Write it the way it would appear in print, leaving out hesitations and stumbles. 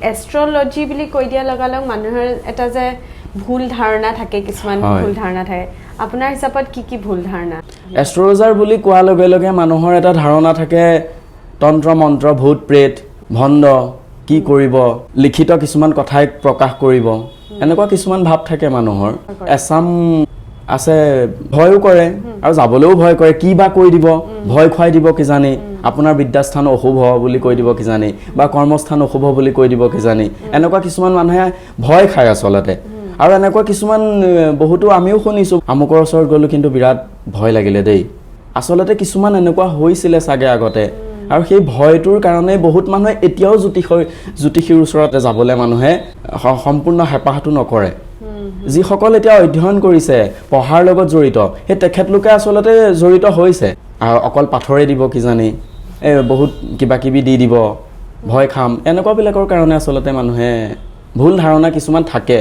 Astrology বুলি কৈ দিয়া লগালগ মানুহৰ এটা যে ভুল ধাৰণা থাকে, কিছুমান ভুল ধাৰণা থাকে, আপোনাৰ হিচাপত কি ভুল ধাৰণা? এষ্ট্ৰলজাৰ বুলি কোৱাৰ লগে লগে মানুহৰ এটা ধাৰণা থাকে তন্ত্ৰ মন্ত্ৰ, ভূত প্ৰেত, ভণ্ড কি কৰিব, লিখিত কিছুমান কথাই প্ৰকাশ কৰিব, এনেকুৱা কিছুমান ভাৱ থাকে মানুহৰ। এছাম আছে ভয়ো কৰে আৰু যাবলৈও ভয় কৰে, কি বা কৈ দিব, ভয় খুৱাই দিব কিজানি, আপোনাৰ বিদ্যাস্থান অশুভ বুলি কৈ দিব কিজানি, বা কৰ্মস্থান অশুভ বুলি কৈ দিব কিজানি, এনেকুৱা কিছুমান মানুহে ভয় খায় আচলতে। আৰু এনেকুৱা কিছুমান বহুতো আমিও শুনিছোঁ, আমুকৰ ওচৰত গ'লো কিন্তু বিৰাট ভয় লাগিলে দেই। আচলতে কিছুমান এনেকুৱা হৈছিলে চাগে আগতে, আৰু সেই ভয়টোৰ কাৰণে বহুত মানুহে এতিয়াও জ্যোতিষীৰ ওচৰতে যাবলৈ মানুহে সম্পূৰ্ণ হেঁপাহটো নকৰে। যিসকল এতিয়া অধ্যয়ন কৰিছে, পঢ়াৰ লগত জড়িত, সেই তেখেতলোকে আচলতে জড়িত হৈছে। আৰু অকল পাথৰে দিব কিজানি, বহুত কিবা কিবি দি দিব, ভয় খাম, এনেকুৱাবিলাকৰ কাৰণে আচলতে মানুহে ভুল ধাৰণা কিছুমান থাকে।